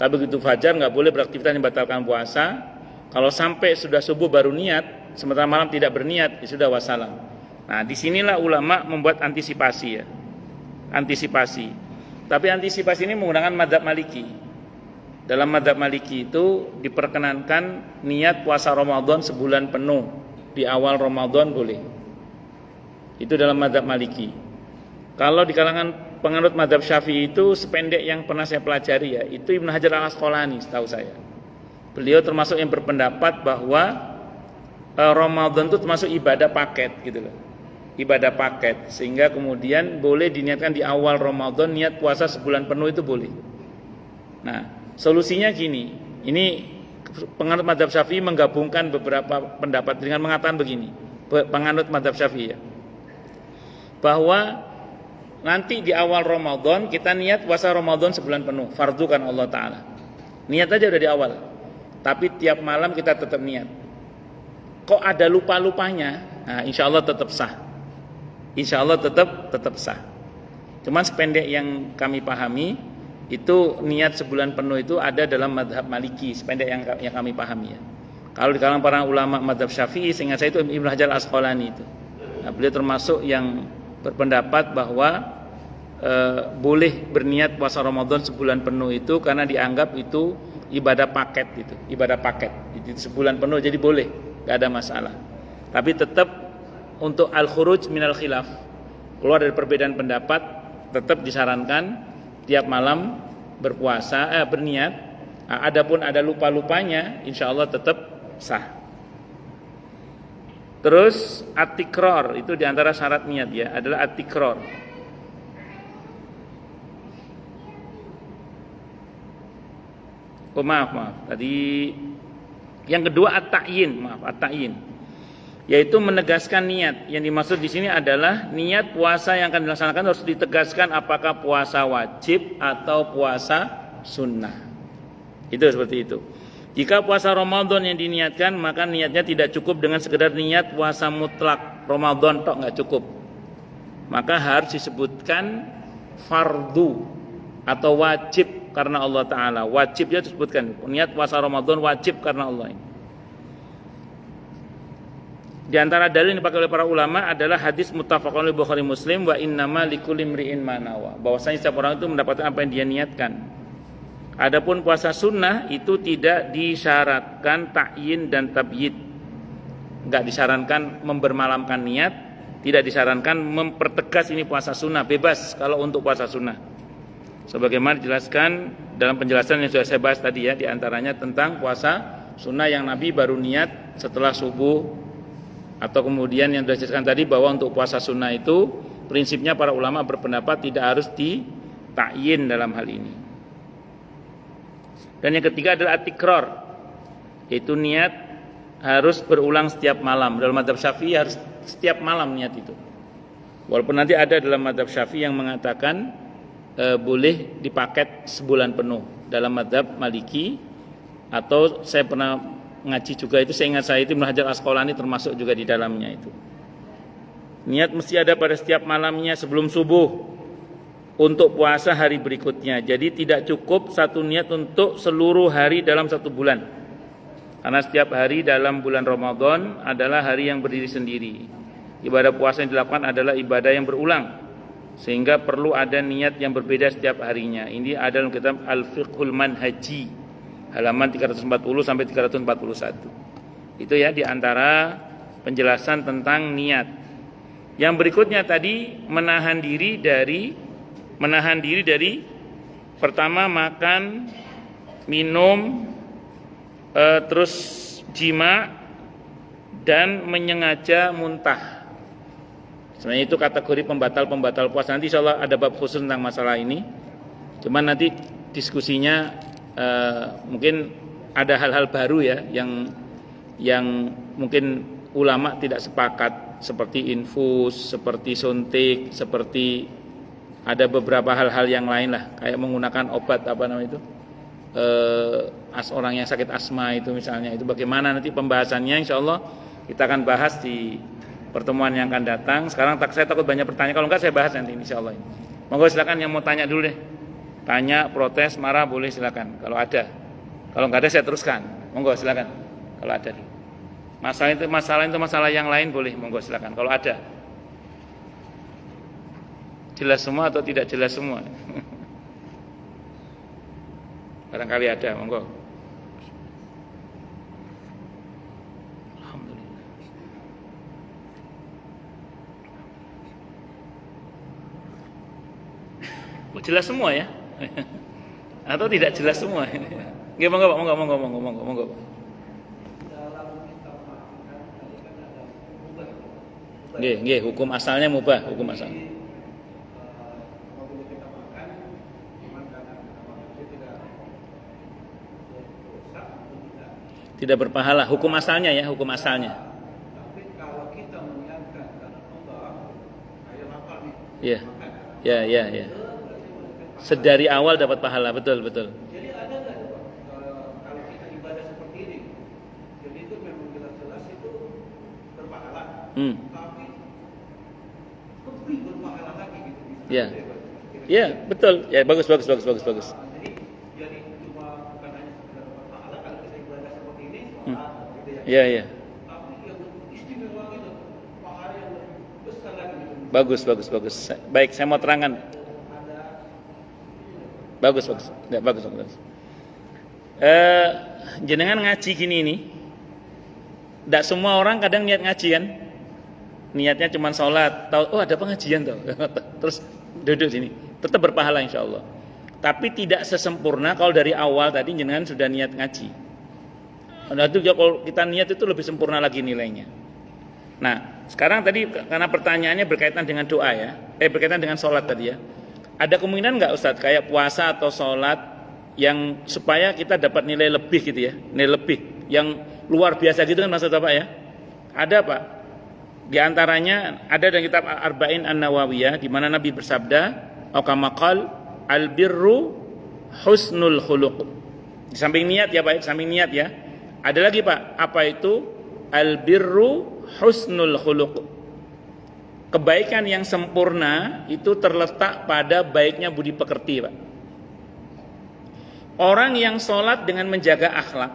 Tapi begitu fajar nggak boleh beraktivitas yang membatalkan puasa. Kalau sampai sudah subuh baru niat, sementara malam tidak berniat, ya sudah wassalam. Nah, disinilah ulama membuat antisipasi ya. Antisipasi. Tapi antisipasi ini menggunakan madzhab Maliki. Dalam madzhab Maliki itu diperkenankan niat puasa Ramadan sebulan penuh di awal Ramadan boleh. Itu dalam madzhab Maliki. Kalau di kalangan penganut madzhab Syafi'i itu sependek yang pernah saya pelajari ya, itu Ibnu Hajar Al-Asqalani setahu saya. Beliau termasuk yang berpendapat bahwa Ramadan itu termasuk ibadah paket gitu loh. Ibadah paket, sehingga kemudian boleh diniatkan di awal Ramadan niat puasa sebulan penuh itu boleh. Nah, solusinya gini. Ini penganut madzhab Syafi'i menggabungkan beberapa pendapat dengan mengatakan begini. Penganut madzhab Syafi'i ya, bahwa nanti di awal Ramadan kita niat puasa Ramadan sebulan penuh, fardu kan Allah Ta'ala. Niat aja udah di awal. Tapi tiap malam kita tetap niat. Kok ada lupa-lupanya? Nah, insya Allah tetap sah. Insya Allah tetap sah. Cuman sependek yang kami pahami itu niat sebulan penuh itu ada dalam madhab Maliki. Sependek yang kami pahami ya. Kalau di kalangan para ulama madhab Syafi'i, seingat saya itu Ibnu Hajar Al-Asqalani itu. Nah, beliau termasuk yang berpendapat bahwa boleh berniat puasa Ramadan sebulan penuh itu karena dianggap itu ibadah paket itu, ibadah paket. Itu sebulan penuh jadi boleh, enggak ada masalah. Tapi tetap untuk al-khuruj minal khilaf, keluar dari perbedaan pendapat, tetap disarankan tiap malam berpuasa, berniat. Adapun ada lupa-lupanya, insya Allah tetap sah. Terus at-tikror itu diantara syarat niat ya, adalah at-tikror. Oh maaf. Tadi yang kedua at-ta'yin, at-ta'yin. Yaitu menegaskan niat. Yang dimaksud di sini adalah niat puasa yang akan dilaksanakan harus ditegaskan apakah puasa wajib atau puasa sunnah. Itu seperti itu. Jika puasa Ramadan yang diniatkan, maka niatnya tidak cukup dengan sekedar niat puasa mutlak Ramadan tok, nggak cukup. Maka harus disebutkan fardu atau wajib karena Allah Ta'ala. Wajibnya disebutkan, niat puasa Ramadan wajib karena Allah. Di antara dalil yang dipakai oleh para ulama adalah hadis muttafaqun oleh Bukhari Muslim, wa innama likulli imri'in ma nawa. Bahwasanya setiap orang itu mendapatkan apa yang dia niatkan. Adapun puasa sunnah itu tidak disyaratkan ta'yin dan tabyid. Enggak disarankan membermalamkan niat, tidak disarankan mempertegas ini puasa sunnah, bebas kalau untuk puasa sunnah. Sebagaimana dijelaskan dalam penjelasan yang sudah saya bahas tadi ya, di antaranya tentang puasa sunnah yang Nabi baru niat setelah subuh, atau kemudian yang sudah dijelaskan tadi bahwa untuk puasa sunnah itu prinsipnya para ulama berpendapat tidak harus ditakyin dalam hal ini. Dan yang ketiga adalah at-tikrar, yaitu niat harus berulang setiap malam. Dalam mazhab Syafi'i harus setiap malam niat itu. Walaupun nanti ada dalam mazhab Syafi'i yang mengatakan boleh dipaket sebulan penuh. Dalam mazhab Maliki, atau saya pernah ngaji juga itu, saya ingat saya itu Ibnu Hajar Asqalani termasuk juga di dalamnya itu. Niat mesti ada pada setiap malamnya sebelum subuh untuk puasa hari berikutnya. Jadi tidak cukup satu niat untuk seluruh hari dalam satu bulan. Karena setiap hari dalam bulan Ramadan adalah hari yang berdiri sendiri. Ibadah puasa yang dilakukan adalah ibadah yang berulang, sehingga perlu ada niat yang berbeda setiap harinya. Ini ada dalam kitab Al-Fiqhul Manhaji, halaman 340 sampai 341. Itu ya di antara penjelasan tentang niat. Yang berikutnya tadi menahan diri dari pertama makan, minum, terus jima, dan menyengaja muntah. Sebenarnya itu kategori pembatal puasa. Nanti insyaallah ada bab khusus tentang masalah ini. Cuman nanti diskusinya mungkin ada hal-hal baru ya yang mungkin ulama tidak sepakat, seperti infus, seperti suntik, seperti ada beberapa hal-hal yang lain lah, kayak menggunakan obat orang yang sakit asma itu misalnya. Itu bagaimana nanti pembahasannya, insya Allah kita akan bahas di pertemuan yang akan datang. Sekarang saya takut banyak pertanyaan, kalau enggak saya bahas nanti insya Allah. Monggo silakan yang mau tanya dulu deh, tanya, protes, marah boleh silakan kalau ada. Kalau enggak ada saya teruskan, monggo silakan kalau ada. Masalah yang lain boleh, monggo silakan kalau ada. Jelas semua atau tidak jelas semua? Barangkali ada, monggo. Alhamdulillah. Jelas semua ya? Atau tidak jelas semua? Nggih, monggo. Nggih, hukum asalnya mubah, hukum asal. Tidak berpahala, hukum asalnya ya, hukum asalnya. Tapi kalau kita mengingatkan karena Allah, kayak apa nih? Iya. Sedari awal dapat pahala, betul. Jadi ada nggak kalau kita ibadah seperti ini? Jadi itu memang jelas-jelas itu berpahala. Tapi lebih berpahala lagi gitu. Iya, betul. Ya, bagus. Jadi cuma bukan hanya sekedar berpahala kalau kita ibadah seperti ini, gitu ya. Iya. Tapi yang istimewa itu pahala yang lebih besar lagi gitu. Bagus. Baik, saya mau terangkan. Bagus. Ya, bagus. Jenengan ngaji gini nih. Tidak semua orang kadang niat ngaji kan. Niatnya cuma sholat, tahu ada pengajian tuh. Terus duduk sini. Tetap berpahala insyaallah. Tapi tidak sesempurna kalau dari awal tadi jenengan sudah niat ngaji. Nah itu kalau kita niat itu lebih sempurna lagi nilainya. Nah sekarang tadi karena pertanyaannya berkaitan dengan doa ya, berkaitan dengan sholat tadi ya. Ada kemungkinan nggak Ustadz kayak puasa atau sholat yang supaya kita dapat nilai lebih gitu ya, nilai lebih yang luar biasa gitu kan maksud Bapak ya? Ada Pak. Di antaranya ada dalam kitab Arba'in An-Nawawiyah di mana Nabi bersabda, "Au kama qala al-birru husnul khuluq." Di samping niat ya Pak, di samping niat ya. Ada lagi Pak, apa itu? Albirru husnul khuluq. Kebaikan yang sempurna itu terletak pada baiknya budi pekerti Pak. Orang yang sholat dengan menjaga akhlak,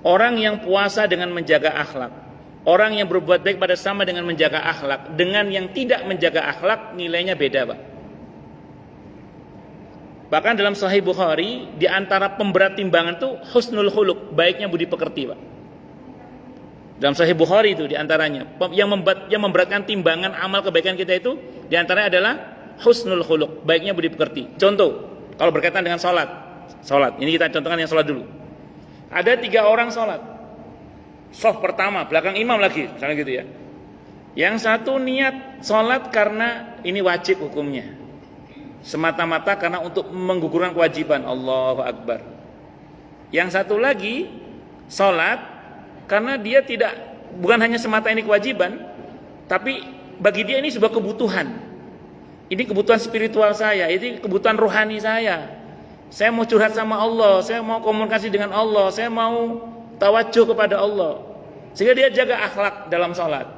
orang yang puasa dengan menjaga akhlak, orang yang berbuat baik pada sama dengan menjaga akhlak, dengan yang tidak menjaga akhlak nilainya beda Pak. Bahkan dalam Sahih Bukhari, di antara pemberat timbangan itu husnul khuluq, baiknya budi pekerti Pak. Dalam Sahih Bukhari itu diantaranya yang memberatkan timbangan amal kebaikan kita itu diantaranya adalah husnul khuluq, baiknya budi pekerti. Contoh, kalau berkaitan dengan sholat, ini kita contohkan yang sholat dulu. Ada 3 orang sholat, shaf pertama, belakang imam lagi, misalnya gitu ya. Yang satu niat sholat karena ini wajib hukumnya, semata-mata karena untuk menggugurkan kewajiban, Allahu Akbar. Yang satu lagi sholat karena dia bukan hanya semata ini kewajiban, tapi bagi dia ini sebuah kebutuhan. Ini kebutuhan spiritual saya, ini kebutuhan rohani saya. Saya mau curhat sama Allah, saya mau komunikasi dengan Allah, saya mau tawajuh kepada Allah. Sehingga dia jaga akhlak dalam sholat.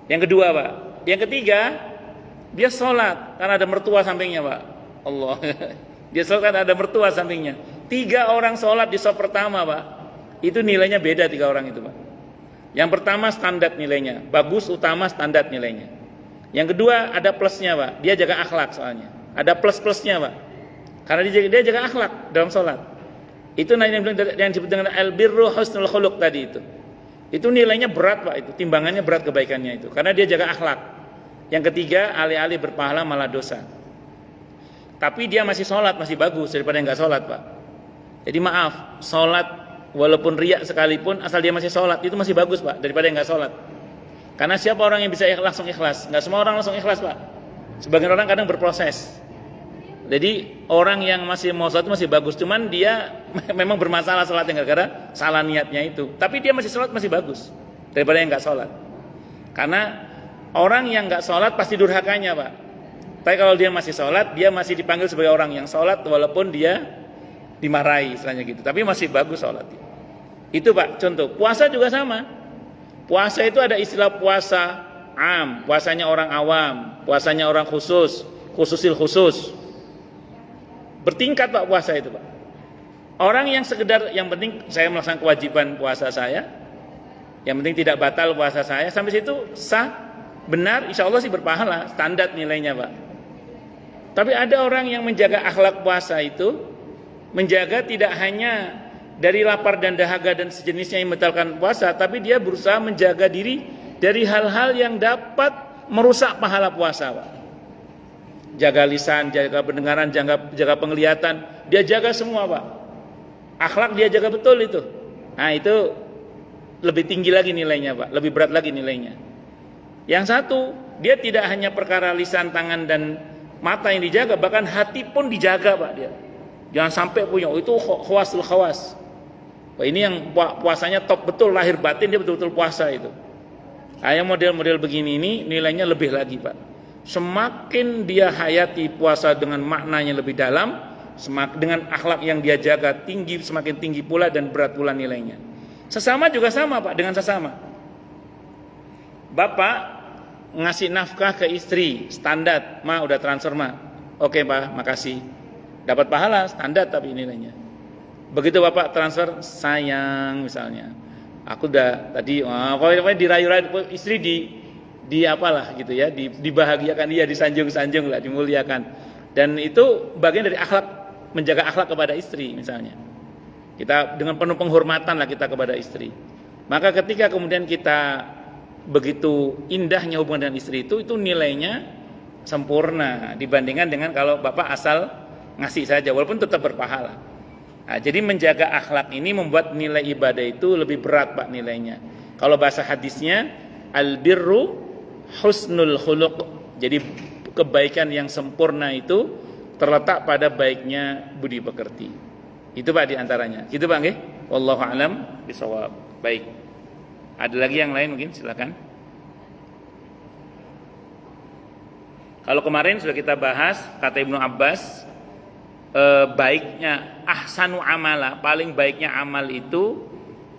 Yang kedua Pak. Yang ketiga, dia sholat karena ada mertua sampingnya Pak. Allah. Dia sholat karena ada mertua sampingnya. 3 orang sholat di shaf pertama Pak. Itu nilainya beda 3 orang itu Pak. Yang pertama standar nilainya, bagus, utama, standar nilainya. Yang kedua ada plusnya Pak, dia jaga akhlak soalnya. Ada plus-plusnya Pak. Karena dia jaga akhlak dalam sholat. Itu yang disebut dengan albirru husnul khuluq tadi itu. Itu nilainya berat Pak, itu timbangannya berat kebaikannya itu. Karena dia jaga akhlak. Yang ketiga alih-alih berpahala malah dosa. Tapi dia masih sholat, masih bagus daripada yang nggak sholat Pak. Jadi maaf, sholat walaupun riak sekalipun, asal dia masih sholat, itu masih bagus Pak, daripada yang nggak sholat. Karena siapa orang yang bisa langsung ikhlas? Nggak semua orang langsung ikhlas Pak. Sebagian orang kadang berproses. Jadi orang yang masih mau sholat itu masih bagus, cuman dia memang bermasalah sholatnya gara-gara salah niatnya itu. Tapi dia masih sholat masih bagus daripada yang nggak sholat. Karena orang yang nggak sholat pasti durhakanya Pak. Tapi kalau dia masih sholat, dia masih dipanggil sebagai orang yang sholat walaupun dia dimarahi istilahnya gitu, tapi masih bagus sholat. Itu Pak, contoh. Puasa juga sama. Puasa itu ada istilah puasa am, puasanya orang awam, puasanya orang khusus, khususil khusus. Bertingkat Pak puasa itu Pak. Orang yang sekedar yang penting saya melaksanakan kewajiban puasa saya, yang penting tidak batal puasa saya, sampai situ sah, benar, insya Allah sih berpahala, standar nilainya Pak. Tapi ada orang yang menjaga akhlak puasa itu, menjaga tidak hanya dari lapar dan dahaga dan sejenisnya yang membatalkan puasa, tapi dia berusaha menjaga diri dari hal-hal yang dapat merusak pahala puasa Pak. Jaga lisan, jaga pendengaran, jaga penglihatan, dia jaga semua Pak. Akhlak dia jaga betul itu. Nah itu lebih tinggi lagi nilainya Pak, lebih berat lagi nilainya. Yang satu, dia tidak hanya perkara lisan, tangan dan mata yang dijaga, bahkan hati pun dijaga Pak dia. Jangan sampai punya itu khawasul khawas. Wah, ini yang puasanya top betul, lahir batin dia betul-betul puasa itu. Nah, yang model-model begini ini nilainya lebih lagi Pak. Semakin dia hayati puasa dengan maknanya lebih dalam, dengan akhlak yang dia jaga tinggi, semakin tinggi pula dan berat pula nilainya. Sesama juga sama Pak, dengan sesama. Bapak ngasih nafkah ke istri, standar, Ma udah transfer Ma. Oke Pak, makasih. Dapat pahala standar tapi nilainya. Begitu Bapak transfer, sayang misalnya, aku udah tadi pokoknya dirayu-rayu istri di apalah gitu ya, dibahagiakan dia, disanjung-sanjung lah, dimuliakan. Dan itu bagian dari akhlak, menjaga akhlak kepada istri misalnya. Kita dengan penuh penghormatan lah kita kepada istri. Maka ketika kemudian kita begitu indahnya hubungan dengan istri itu nilainya sempurna dibandingkan dengan kalau Bapak asal ngasih saja, walaupun tetap berpahala. Nah, jadi menjaga akhlak ini membuat nilai ibadah itu lebih berat Pak nilainya. Kalau bahasa hadisnya albirru husnul khuluq. Jadi kebaikan yang sempurna itu terletak pada baiknya budi pekerti. Itu Pak diantaranya. Gitu Pak nggih? Wallahu a'lam bishawab. Baik. Ada lagi yang lain mungkin silakan. Kalau kemarin sudah kita bahas kata Ibnu Abbas, baiknya ahsanu amala, paling baiknya amal itu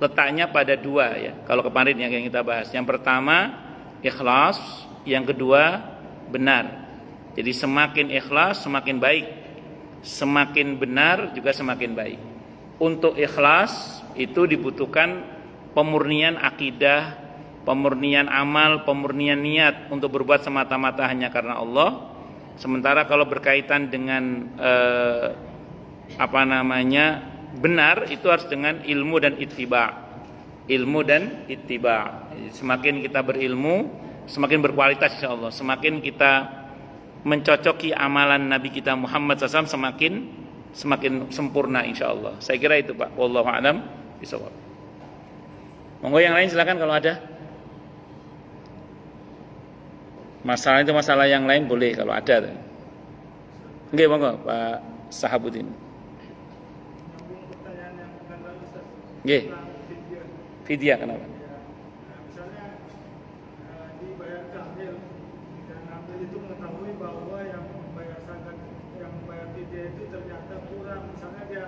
letaknya pada dua ya. Kalau kemarin yang kita bahas, yang pertama ikhlas, yang kedua benar. Jadi semakin ikhlas semakin baik, semakin benar juga semakin baik. Untuk ikhlas itu dibutuhkan pemurnian akidah, pemurnian amal, pemurnian niat untuk berbuat semata-mata hanya karena Allah. Sementara kalau berkaitan dengan benar, itu harus dengan ilmu dan ittiba. Ilmu dan ittiba. Semakin kita berilmu, semakin berkualitas insyaallah. Semakin kita mencocoki amalan Nabi kita Muhammad SAW, semakin sempurna insyaallah. Saya kira itu Pak. Wallahu a'lam bishawab. Monggo yang lain silakan kalau ada. Masalah itu masalah yang lain boleh kalau ada. Nggih, monggo Pak Sahabuddin. Nggih. Fidyah kenapa? Misalnya dibayar tahil dan amil itu mengetahui bahwa yang membayar zakat, yang membayar fidyah itu ternyata kurang. Misalnya dia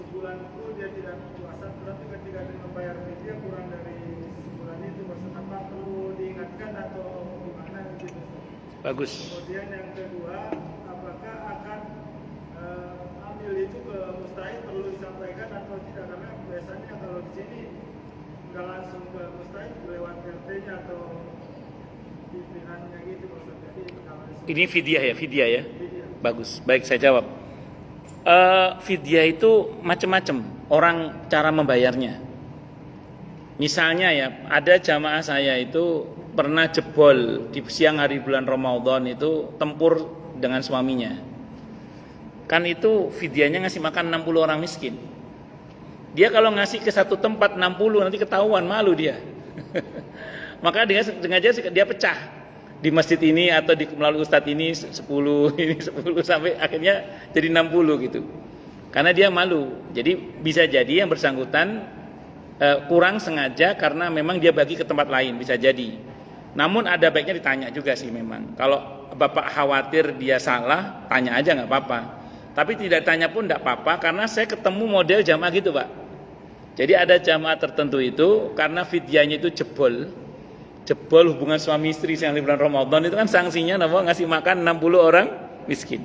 sebulan itu dia tidak puasa, tapi ketika dia membayar fidyah kurang dari sebulan itu, maksud apa perlu diingatkan atau gimana gitu? Bagus. Kemudian yang kedua, apakah akan amil itu ke mustahil perlu disampaikan atau tidak? Karena biasanya kalau di sini nggak langsung ke mustahil lewat RT-nya atau pimpinannya gitu maksudnya. Ini fidyah ya, fidyah ya. Bagus. Baik, saya jawab. Fidyah itu macam-macam orang cara membayarnya. Misalnya ya, ada jamaah saya itu pernah jebol di siang hari bulan Ramadan itu tempur dengan suaminya. Kan itu fidyahnya ngasih makan 60 orang miskin. Dia kalau ngasih ke satu tempat 60 nanti ketahuan, malu dia. Maka dia sengaja dia pecah di masjid ini atau melalui ustadz ini 10, ini 10 sampai akhirnya jadi 60 gitu. Karena dia malu. Jadi bisa jadi yang bersangkutan kurang sengaja karena memang dia bagi ke tempat lain, bisa jadi. Namun ada baiknya ditanya juga sih memang. Kalau Bapak khawatir dia salah, tanya aja nggak apa-apa. Tapi tidak tanya pun tidak apa-apa karena saya ketemu model jamaah gitu Pak. Jadi ada jamaah tertentu itu karena fidyahnya itu jebol hubungan suami istri yang di bulan Ramadan itu kan sanksinya ngasih makan 60 orang miskin.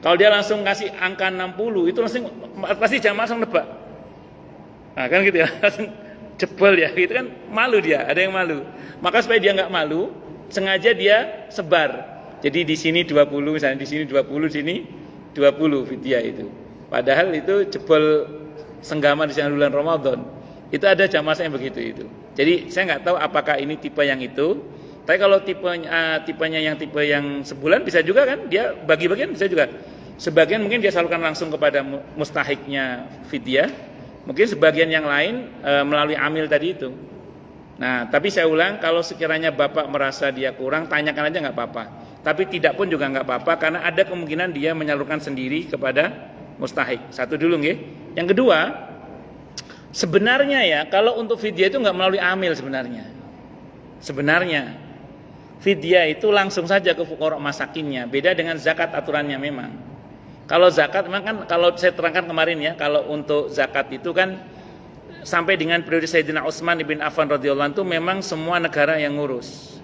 Kalau dia langsung kasih angka 60 itu langsung pasti jamaah langsung nebak. Nah kan gitu ya, langsung jebol ya, gitu kan malu dia, ada yang malu. Maka supaya dia nggak malu, sengaja dia sebar. Jadi di sini 20 misalnya, di sini 20, di sini 20 fidyah itu. Padahal itu jebol senggama di bulan Ramadan. Itu ada jamaah yang begitu itu. Jadi saya nggak tahu apakah ini tipe yang itu. Tapi kalau tipenya yang tipe yang sebulan bisa juga kan, dia bagi-bagian bisa juga. Sebagian mungkin dia salurkan langsung kepada mustahiknya fidyah. Mungkin sebagian yang lain melalui amil tadi itu. Nah, tapi saya ulang, kalau sekiranya Bapak merasa dia kurang, tanyakan aja nggak apa-apa. Tapi tidak pun juga nggak apa-apa, karena ada kemungkinan dia menyalurkan sendiri kepada mustahik. Satu dulu nggih. Yang kedua, sebenarnya ya kalau untuk fidyah itu nggak melalui amil sebenarnya. Sebenarnya fidyah itu langsung saja ke fuqara masakinnya. Beda dengan zakat aturannya memang. Kalau zakat memang kan kalau saya terangkan kemarin ya, kalau untuk zakat itu kan sampai dengan periode Sayyidina Utsman bin Affan radhiyallahu anhu itu memang semua negara yang ngurus.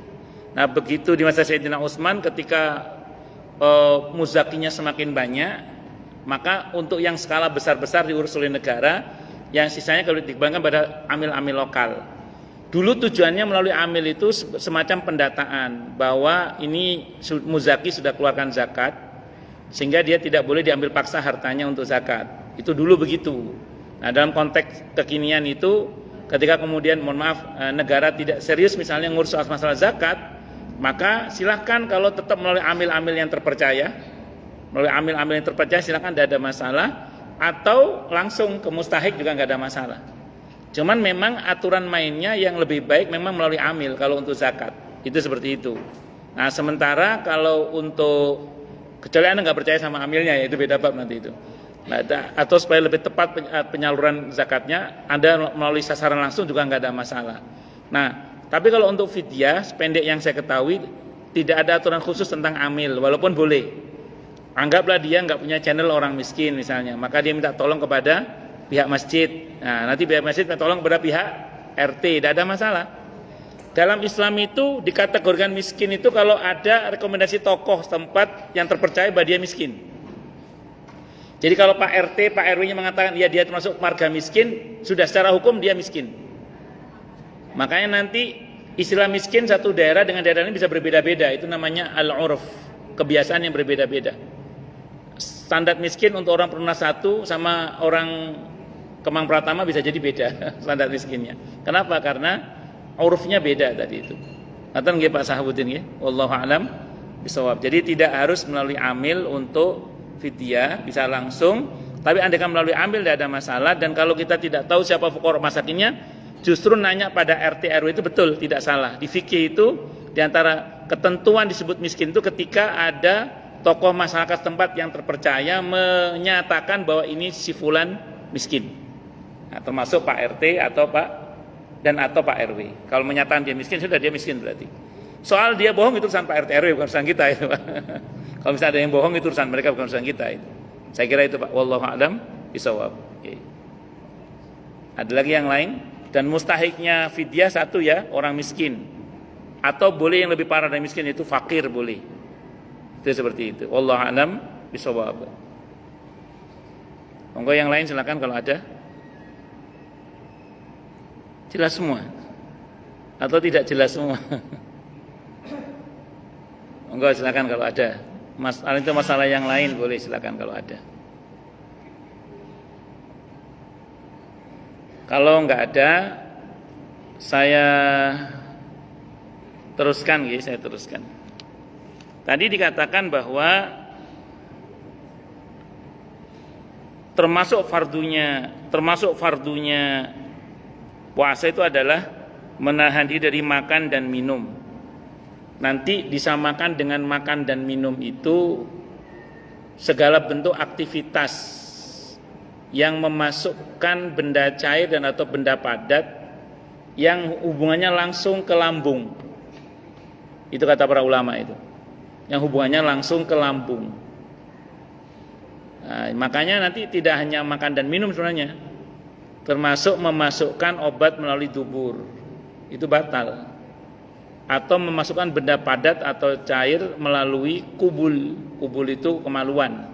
Nah, begitu di masa Sayyidina Utsman ketika muzakinya semakin banyak, maka untuk yang skala besar-besar diurus oleh negara, yang sisanya kalau dikembangkan pada amil-amil lokal. Dulu tujuannya melalui amil itu semacam pendataan bahwa ini muzaki sudah keluarkan zakat, sehingga dia tidak boleh diambil paksa hartanya untuk zakat. Itu dulu begitu. Nah, dalam konteks kekinian itu, ketika kemudian negara tidak serius misalnya ngurus masalah zakat, maka silahkan kalau tetap melalui amil-amil yang terpercaya, silahkan, tidak ada masalah. Atau langsung ke mustahik juga nggak ada masalah. Cuman memang aturan mainnya yang lebih baik memang melalui amil kalau untuk zakat. Itu seperti itu. Nah, sementara kalau untuk, kecuali Anda nggak percaya sama amilnya, ya itu beda bab nanti itu. Nah, atau supaya lebih tepat penyaluran zakatnya, Anda melalui sasaran langsung juga nggak ada masalah. Nah, tapi kalau untuk fidyah, sependek yang saya ketahui, tidak ada aturan khusus tentang amil, walaupun boleh. Anggaplah dia nggak punya channel orang miskin misalnya, maka dia minta tolong kepada pihak masjid. Nah, nanti pihak masjid minta tolong kepada pihak RT, tidak ada masalah. Dalam Islam itu dikategorikan miskin itu kalau ada rekomendasi tokoh setempat yang terpercaya bahwa dia miskin. Jadi kalau Pak RT, Pak RW-nya mengatakan ya dia termasuk marga miskin, sudah secara hukum dia miskin. Makanya nanti istilah miskin satu daerah dengan daerah lain bisa berbeda-beda. Itu namanya al-urf, kebiasaan yang berbeda-beda. Standar miskin untuk orang Perumnas 1 sama orang Kemang Pratama bisa jadi beda standar miskinnya. Kenapa? Karena urufnya beda tadi itu. Ngaten nggih Pak Sahabuddin nggih, wallahu alam bisawab. Jadi tidak harus melalui amil untuk fidyah, bisa langsung. Tapi andaikan melalui amil tidak ada masalah. Dan kalau kita tidak tahu siapa fuqara masakinnya, justru nanya pada RT RW itu betul, tidak salah. Di fikih itu di antara ketentuan disebut miskin itu ketika ada tokoh masyarakat setempat yang terpercaya menyatakan bahwa ini si fulan miskin. Nah, termasuk Pak RT atau Pak RW. Kalau menyatakan dia miskin, sudah dia miskin berarti. Soal dia bohong itu urusan Pak RT RW, bukan urusan kita itu, Pak. Kalau misalnya ada yang bohong itu urusan mereka, bukan urusan kita itu. Saya kira itu Pak. Wallahu a'lam bishawab. Okay. Ada lagi yang lain? Dan mustahiknya fidyah satu ya, orang miskin. Atau boleh yang lebih parah dari miskin itu fakir boleh. Itu seperti itu. Wallahu a'lam bishawab. Monggo yang lain silakan kalau ada. Jelas semua atau tidak jelas semua? Enggak, silakan kalau ada. Masalah itu masalah yang lain boleh silakan kalau ada. Kalau enggak ada, saya teruskan. Tadi dikatakan bahwa termasuk fardunya puasa itu adalah menahan diri dari makan dan minum. Nanti disamakan dengan makan dan minum itu segala bentuk aktivitas yang memasukkan benda cair dan atau benda padat yang hubungannya langsung ke lambung. Itu kata para ulama itu. Yang hubungannya langsung ke lambung. Nah, makanya nanti tidak hanya makan dan minum sebenarnya, termasuk memasukkan obat melalui dubur, itu batal. Atau memasukkan benda padat atau cair melalui kubul. Kubul itu kemaluan.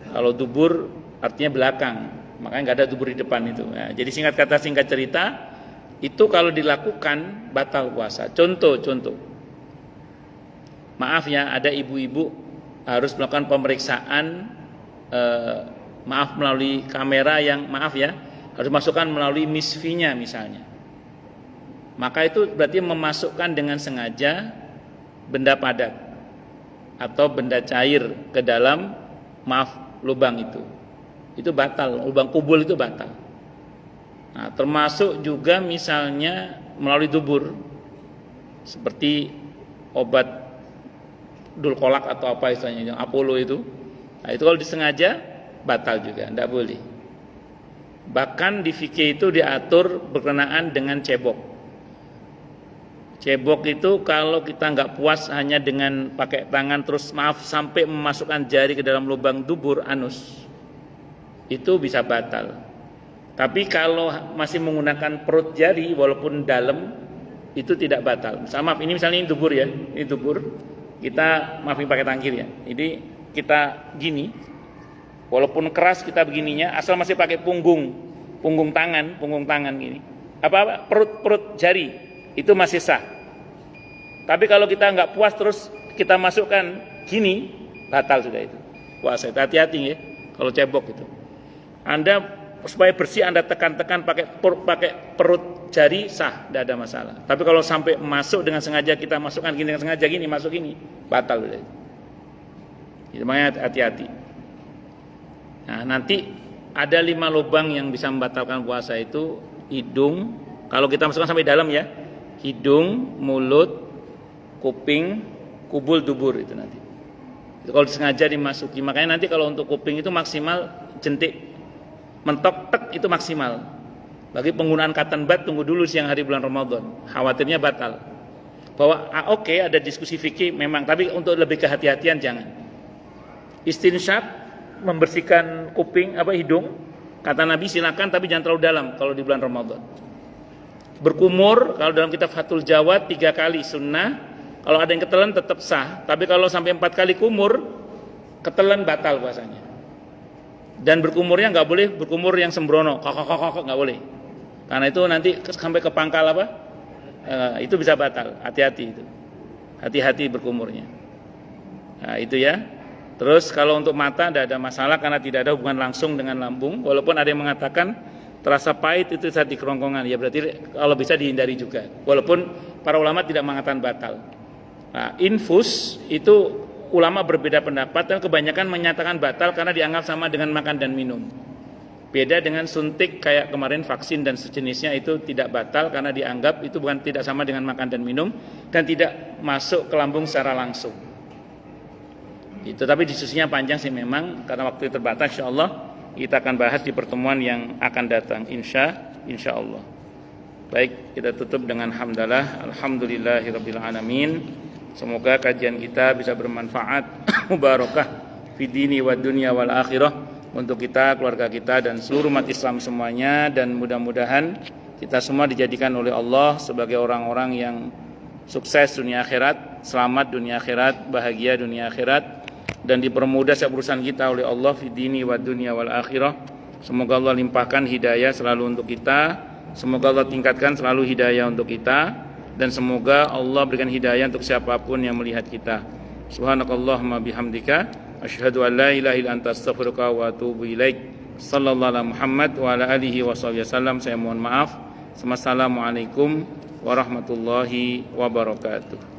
Kalau dubur artinya belakang, makanya nggak ada dubur di depan itu. Nah, jadi singkat kata singkat cerita, itu kalau dilakukan batal puasa. Contoh. Maaf ya, ada ibu-ibu harus melakukan pemeriksaan melalui kamera yang harus masukkan melalui misfinya misalnya. Maka itu berarti memasukkan dengan sengaja benda padat atau benda cair ke dalam lubang itu. Itu batal, lubang kubul itu batal. Nah, termasuk juga misalnya melalui dubur seperti obat dulkolak atau apa istilahnya yang Apollo itu. Nah, itu kalau disengaja batal juga, tidak boleh. Bahkan di fikih itu diatur berkenaan dengan cebok. Cebok itu kalau kita nggak puas hanya dengan pakai tangan terus sampai memasukkan jari ke dalam lubang dubur anus, itu bisa batal. Tapi kalau masih menggunakan perut jari walaupun dalam, itu tidak batal. Ini misalnya ini dubur ya, ini dubur. Kita maafin pakai tangkir ya. Jadi kita gini, walaupun keras kita begininya, asal masih pakai punggung tangan gini. Perut jari itu masih sah. Tapi kalau kita nggak puas terus kita masukkan gini, batal sudah itu puasa. Hati-hati ya kalau cebok itu. Anda supaya bersih Anda tekan-tekan pakai perut jari sah, tidak ada masalah. Tapi kalau sampai masuk dengan sengaja kita masukkan gini dengan sengaja gini masuk gini, batal sudah itu. Jadi makanya hati-hati. Nah, nanti ada 5 lubang yang bisa membatalkan puasa itu hidung, kalau kita masukkan sampai dalam ya, hidung, mulut, kuping, kubul, dubur itu nanti. Itu kalau sengaja dimasuki. Makanya nanti kalau untuk kuping itu maksimal jentik, mentok tek itu maksimal. Bagi penggunaan cotton bud tunggu dulu siang hari bulan Ramadan. Khawatirnya batal. Bahwa oke, ada diskusi fikih memang, tapi untuk lebih kehati-hatian jangan. Istinsyaq, membersihkan kuping hidung, kata Nabi silakan tapi jangan terlalu dalam kalau di bulan Ramadan. Berkumur, kalau dalam kitab Fathul Jawad 3 kali sunnah. Kalau ada yang ketelan tetap sah, tapi kalau sampai 4 kali kumur, ketelan batal puasanya. Dan berkumurnya nggak boleh berkumur yang sembrono, kokok nggak boleh. Karena itu nanti sampai ke pangkal itu bisa batal. Hati-hati itu. Hati-hati berkumurnya. Nah, itu ya. Terus kalau untuk mata tidak ada masalah karena tidak ada hubungan langsung dengan lambung. Walaupun ada yang mengatakan terasa pahit itu saat di kerongkongan, ya berarti kalau bisa dihindari juga. Walaupun para ulama tidak mengatakan batal. Nah, infus itu ulama berbeda pendapat dan kebanyakan menyatakan batal karena dianggap sama dengan makan dan minum. Beda dengan suntik kayak kemarin vaksin dan sejenisnya itu tidak batal karena dianggap itu bukan tidak sama dengan makan dan minum dan tidak masuk ke lambung secara langsung. Itu tapi diskusinya panjang sih memang karena waktu terbatas. Insyaallah kita akan bahas di pertemuan yang akan datang insyaallah. Baik, kita tutup dengan hamdalah. Alhamdulillahirabbil alamin. Semoga kajian kita bisa bermanfaat, mubarakah fid dini wad dunya wal akhirah untuk kita, keluarga kita dan seluruh umat Islam semuanya, dan mudah-mudahan kita semua dijadikan oleh Allah sebagai orang-orang yang sukses dunia akhirat, selamat dunia akhirat, bahagia dunia akhirat, dan dipermudah setiap urusan kita oleh Allah fid dini wad dunya wal akhirah. Semoga Allah limpahkan hidayah selalu untuk kita, semoga Allah tingkatkan selalu hidayah untuk kita, dan semoga Allah berikan hidayah untuk siapapun yang melihat kita. Subhanakallahumma bihamdika asyhadu an la ilaha illa anta astaghfiruka wa atubu ilaik. Sallallahu alaihi Muhammad wa ala alihi wasallam. Saya mohon maaf. Wassalamualaikum warahmatullahi wabarakatuh.